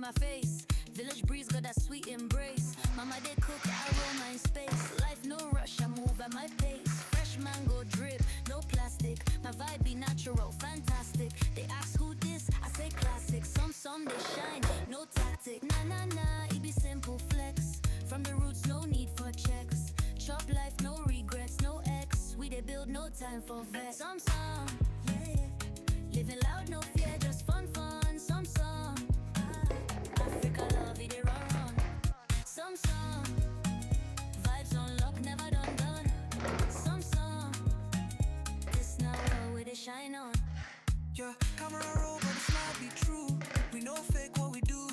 my face. Village breeze got that sweet embrace. Mama they cook, I roll my space. Life no rush, I move at my pace. Fresh mango drip, no plastic. My vibe be natural, fantastic. They ask who this, I say classic. Some they shine, no tactic. Nah, it be simple flex. From the roots, no need for checks. Chop life, no regrets, no ex. We they build, no time for vex. Some, yeah. Living loud, no fear, just fun. Some, Africa love it, they run. Some, vibes on lock, never done. Some, this now where they shine on. Yeah, camera roll, but it's not be true. We know fake what we do.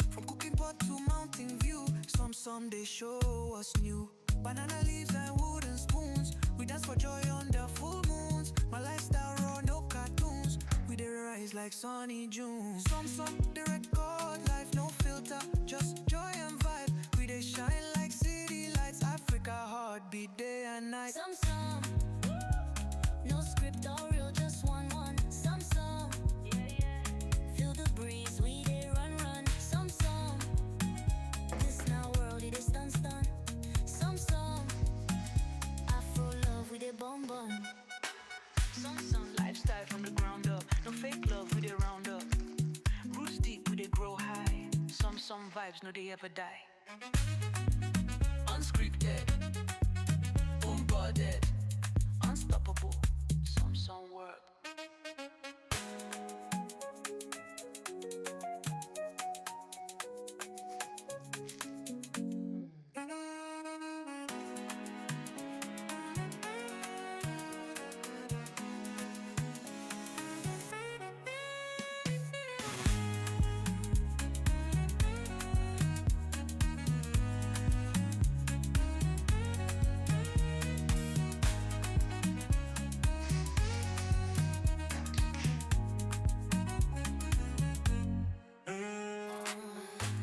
From cooking pot to mountain view. Some they show us new. Banana leaves and wooden spoons. We dance for joy under full moons. My lifestyle raw, no cartoons. We dey rise like sunny June. Some they record life, no filter. Just joy and vibe. We dey shine like city lights. Africa heartbeat day and night. Some, no script or real, just one. Some, feel the breeze, we dey run. Some, this now world, it is stun. Some, Afro love, we dey bum. Some lifestyle from the ground up. No fake love, we dey round up. Roots deep, we dey grow high. Some vibes, no they ever die. Unscripted, unbothered, unstoppable. Some world.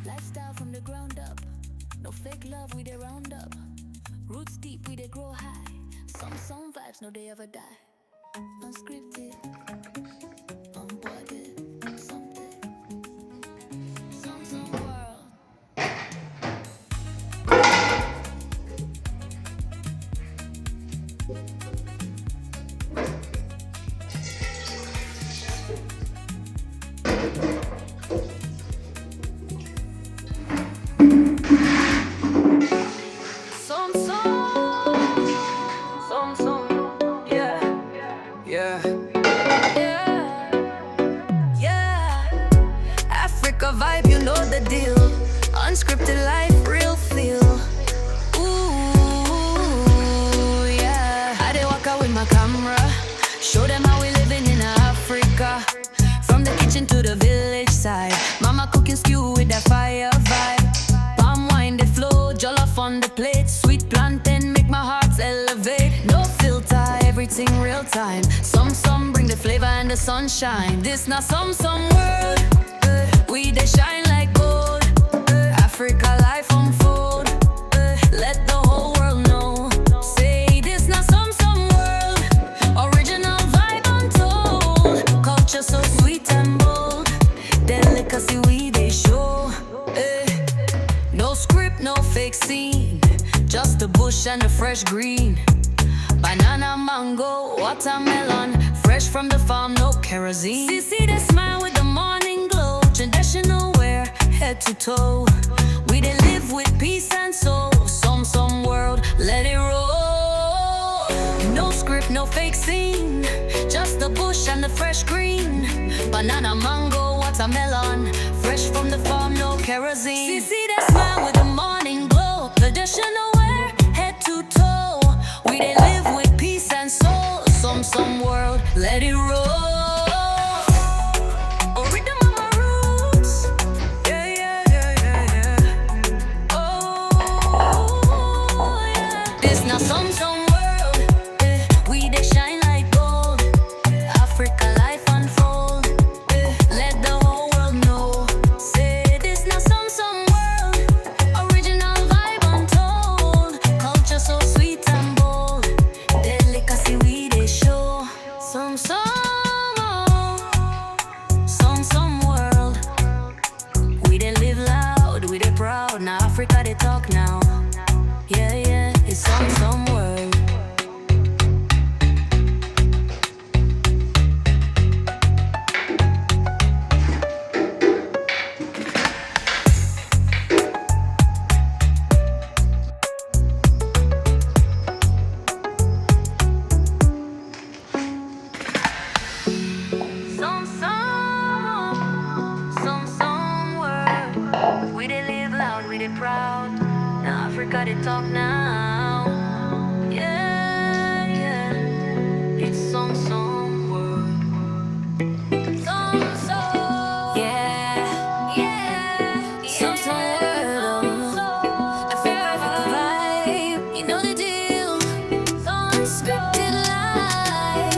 Lifestyle from the ground up. No fake love, we dey round up. Roots deep, we dey grow high. Some vibes, no they ever die. Unscripted, unbothered, something. Some world. Yeah. Africa vibe, you know the deal. Unscripted life, real feel. Ooh, yeah. I dey walk out with my camera. Show them how we living in Africa. From the kitchen to the village side. Mama cooking stew with that fire vibe. Palm wine, they flow, jollof on the plate. Sweet plantain, make my heart elevate. No filter, everything real time. Some bring the flavor and the sunshine. This not some world. We they shine like gold. Africa life unfold. Let the whole world know. Say this not some world. Original vibe untold. Culture so sweet and bold. Delicacy we they show. No script, no fake scene. Just the bush and the fresh green. Banana, mango, watermelon, fresh from the farm, no kerosene. See the smile with the morning glow. Traditional wear, head to toe. We dey live with peace and soul. Some world, let it roll. No script, no fake scene. Just the bush and the fresh green. Banana, mango, watermelon, fresh from the farm, no kerosene. See the smile with the morning glow. Traditional wear, head to toe. We dey live with peace and soul. Some world, let it roll. Oh, rhythm of my roots. Yeah. Oh, yeah. This not some world. We dey shine like gold. Africa life unfold. Let the whole world know. Say this not some world. Original vibe untold. Culture so sweet and bold. Delicacy we dey show. Some world. they talk now. Yeah, yeah. It's some world. Yeah, yeah. Some world. I feel Africa vibe. You know the deal. Unscripted life.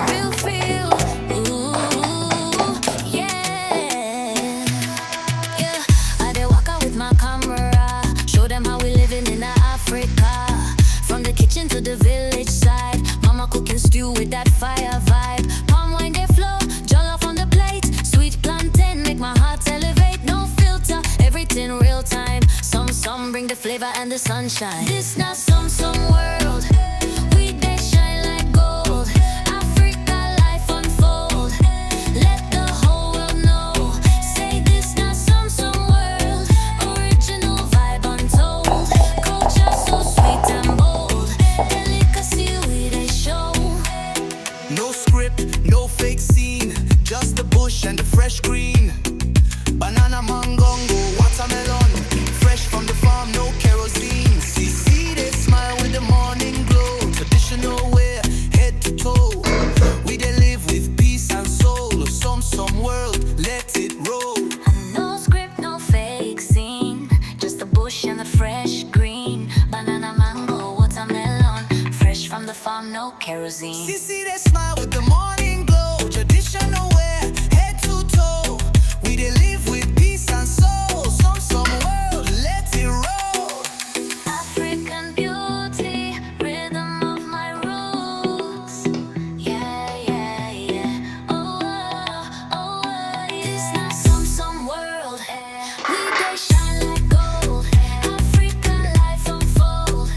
Real feel. Ooh, yeah. Yeah. I dey walk out with my camera. Show them how we living in Africa. From the kitchen to the village side. Mama cooking stew with that fire vibe. Palm wine they flow, jollof on the plate. Sweet plantain make my heart elevate. No filter, everything real time. Some bring the flavor and the sunshine. This not some world. We they shine like gold. Africa life unfold. Let the whole world know. Say this not some world. Original vibe untold. Culture so sweet and bold. Delicacy we they show. No script, no fake scene. Just the bush and the fresh green. Banana, mango, watermelon. Fresh from the farm, no kerosene. See, they smile with the morning glow. Traditional wear, head to toe. We they live with peace and soul. Some world, let it roll. No script, no fake scene. Just the bush and the fresh green. Banana, mango, watermelon. Fresh from the farm, no kerosene. See, they smile with the morning glow. Traditional wear, head to toe. We they live with peace and soul. Some world, let it roll. African beauty, rhythm of my roots. Yeah, yeah, yeah. Oh, it's not some world. We they shine like gold. African life unfold.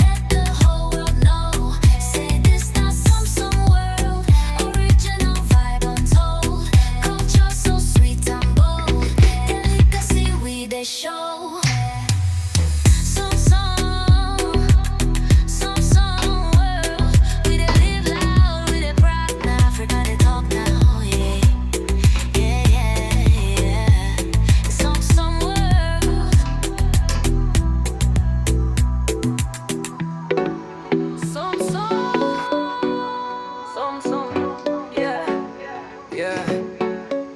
Let the whole world know. Say this not some world. Original vibe untold. Culture so sweet and bold. Delicacy we they show. Some world. We dey live loud, we dey proud. Now Africa they talk now, yeah, yeah, yeah, yeah. Some world. Yeah,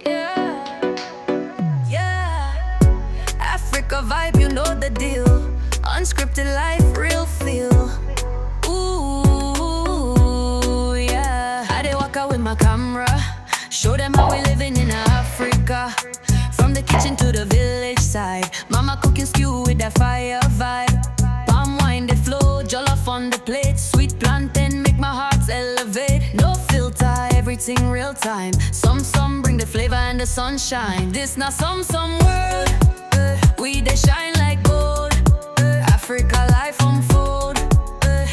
Yeah. yeah. Africa vibe, you know the deal. Unscripted life, real feel. Ooh, yeah. I dey walk out with my camera. Show them how we living in Africa. From the kitchen to the village side. Mama cooking stew with that fire vibe. Palm wine they flow, jollof on the plate. Sweet plantain make my heart elevate. No filter, everything real time. Some bring the flavor and the sunshine. This not some world. We they shine like gold. Africa life unfold.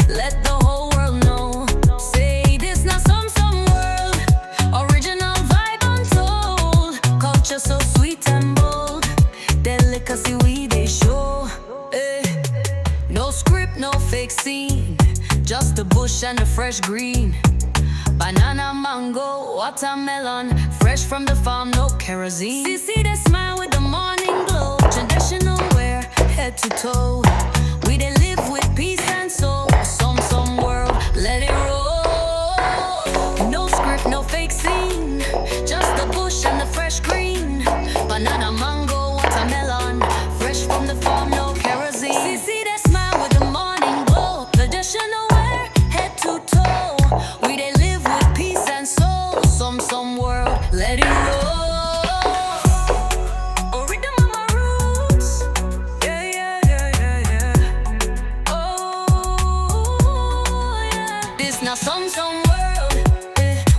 Let the whole world know. Say this not some world. Original vibe untold. Culture so sweet and bold. Delicacy we they show. No script, no fake scene. Just the bush and the fresh green. Banana, mango, watermelon. Fresh from the farm, no kerosene. See they smile with the morning glow. Traditional wear, head to toe. We they live with peace and soul. Some world, let it roll. No script, no fake scene. Just the bush and the fresh green. Banana, mango, watermelon. Fresh from the farm, no kerosene. See they smile with the morning glow. Traditional wear, head to toe. We they live with peace and soul. Some world, let it roll. Oh, rhythm of my roots. Yeah. Oh, yeah. This not some world.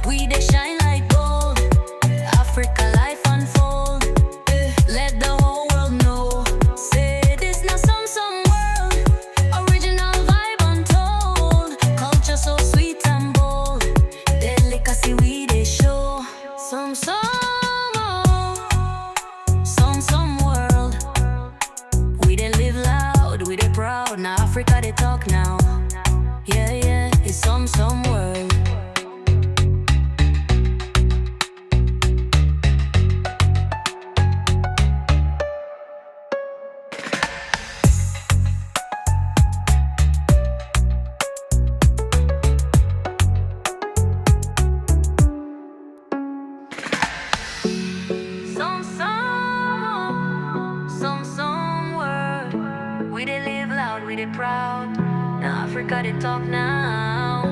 We they shine like gold. Africa life unfold. Let the whole world know. Say this not some world. Original vibe untold. Culture so sweet and bold. Delicacy we they show. Some world. We they live loud, we they proud. Now Africa they talk now. Yeah, it's some world. proud. Now Africa they talk now.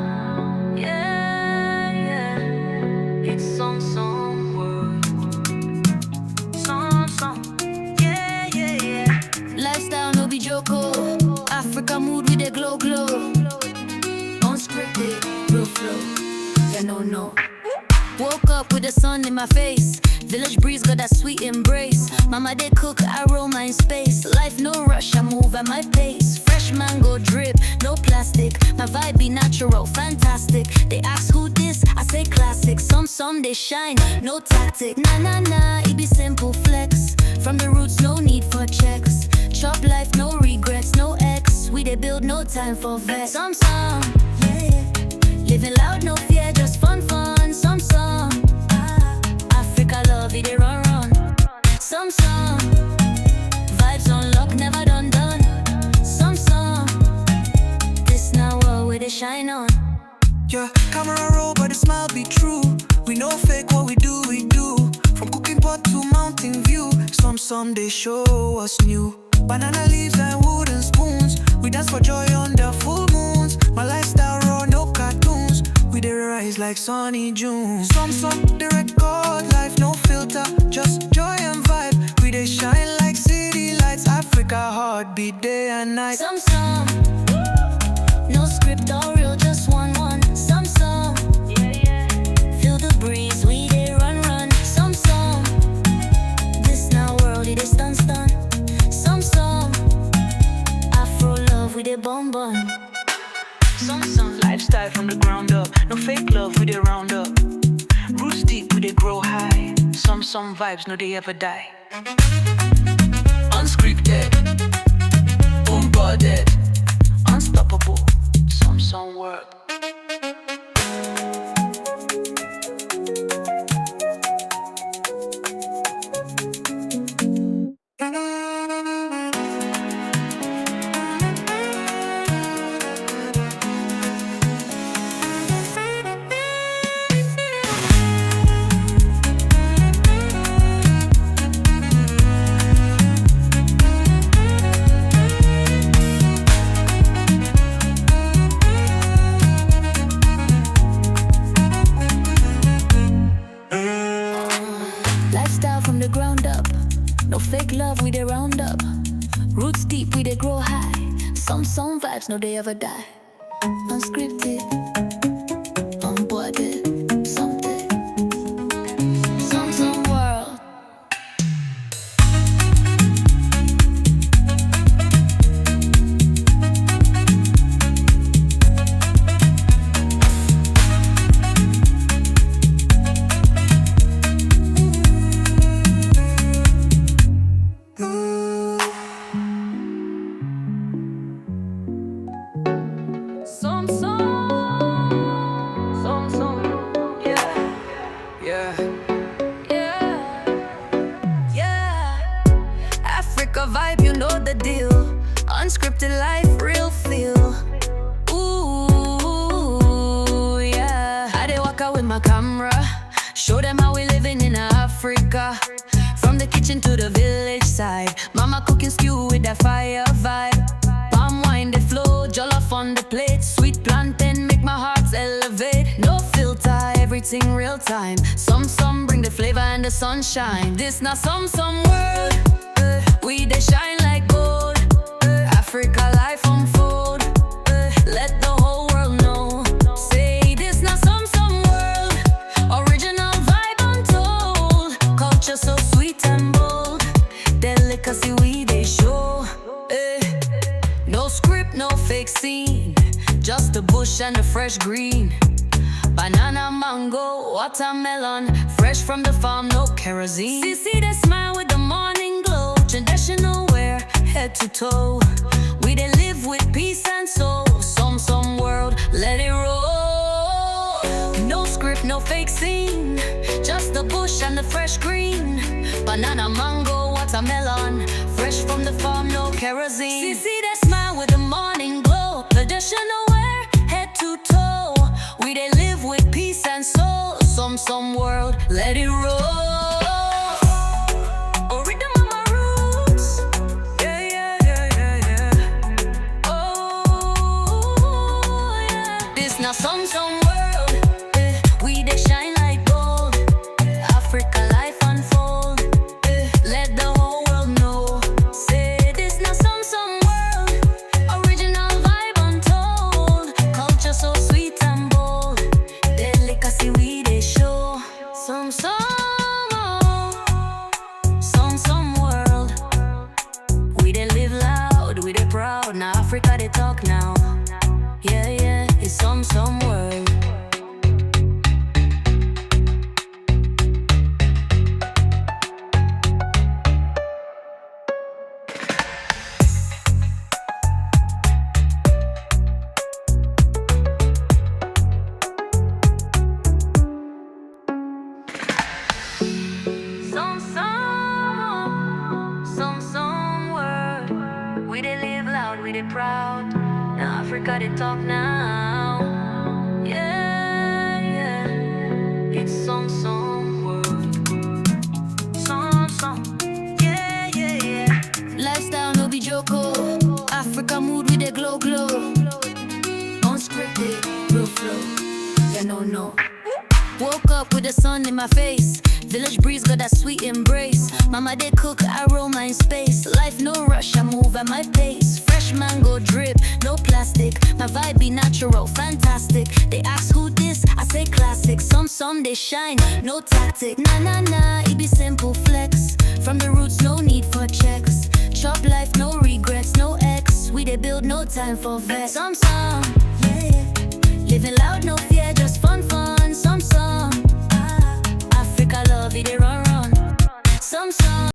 Yeah, yeah. It's some world. Some. Yeah, yeah, yeah. Lifestyle no be joko. Africa mood with a glow. Unscripted, real flow. Yeah, no. Woke up with the sun in my face. Village breeze got that sweet embrace. Mama they cook, I roll my space. Life no rush, I move at my pace. Fresh mango drip, no plastic. My vibe be natural, fantastic. They ask who this, I say classic. Some they shine, no tactic. Nah, it be simple flex. From the roots, no need for checks. Chop life, no regrets, no ex. We they build, no time for vex. Some, yeah. Living loud, no fear, just fun. Some. Africa love it, they run. Some. Vibes on lock, never done. Some. This now world where they shine on. Yeah, camera roll, but the smile be true. We no fake what we do. From cooking pot to mountain view. Some they show us new. Banana leaves and wooden spoons. We dance for joy under full moons. My lifestyle raw, no cartoons. We dey rise like sunny June. Some they record life, no filter, just joy and vibe. We dey shine like city lights. Africa heartbeat day and night. Some. No script or real, just one. Some. Yeah. Feel the breeze, we dey run. Some. This now world, it is stun. Some. Afro love, we dey bun. Some lifestyle from the ground up. No fake love, we dey round up. Roots deep, we dey grow high. Some vibes, no they ever die. Unscripted, unbothered, unstoppable. Some work. No fake love, we dey round up. Roots deep, we dey grow high. Some vibes, no they ever die. Unscripted, unboarded, something. Some world. Africa vibe, you know the deal. Unscripted life, real feel. Ooh, yeah. I dey walk out with my camera, show them how we living in Africa. From the kitchen to the village side, mama cooking stew with that fire vibe. Palm wine, they flow, jollof on the plate. Sweet plantain make my heart elevate. No filter, everything real time. Some bring the flavor and the sunshine. This not some world. We they shine like gold. Africa life unfold. Let the whole world know. Say this not some world. Original vibe untold. Culture so sweet and bold. Delicacy we they show. No script, no fake scene. Just the bush and the fresh green. Banana, mango, watermelon, fresh from the farm, no kerosene. See they smile with the morning glow. Traditional wear, head to toe. We they live with peace and soul. Some world, let it roll. No script, no fake scene. Just the bush and the fresh green. Banana, mango, watermelon, fresh from the farm, no kerosene. See they smile with the morning glow. Traditional wear, head to toe. We they live with peace and soul. Some world, let it roll. Oh, rhythm of my roots. Yeah. Oh, This not some world. We they shine like gold. Africa life unfold. Let the whole world know. Say this not some world. Original vibe untold. Culture so sweet and bold. Delicacy we they show. Some world. We they live loud, we they proud. Now Africa they talk now. Yeah, yeah, it's some world. Some world. We they live loud, we they proud. Now Africa they talk now. Yeah, yeah. It's some world. Yeah, yeah, yeah. Lifestyle no be joko. Africa mood with a glow. Unscripted, real flow. Yeah, no. Woke up with the sun in my face. Village breeze got that sweet embrace. Mama they cook, I roll my space. Life no rush, I move at my pace. Fresh mango drip, no plastic. My vibe be natural, fantastic. They ask who this, I say classic. Some they shine, no tactic. Nah, it be simple flex. From the roots, no need for checks. Chop life, no regrets, no ex. We they build, no time for vex. Some, yeah. Living loud, no fear, just fun. Some. Africa love it, they run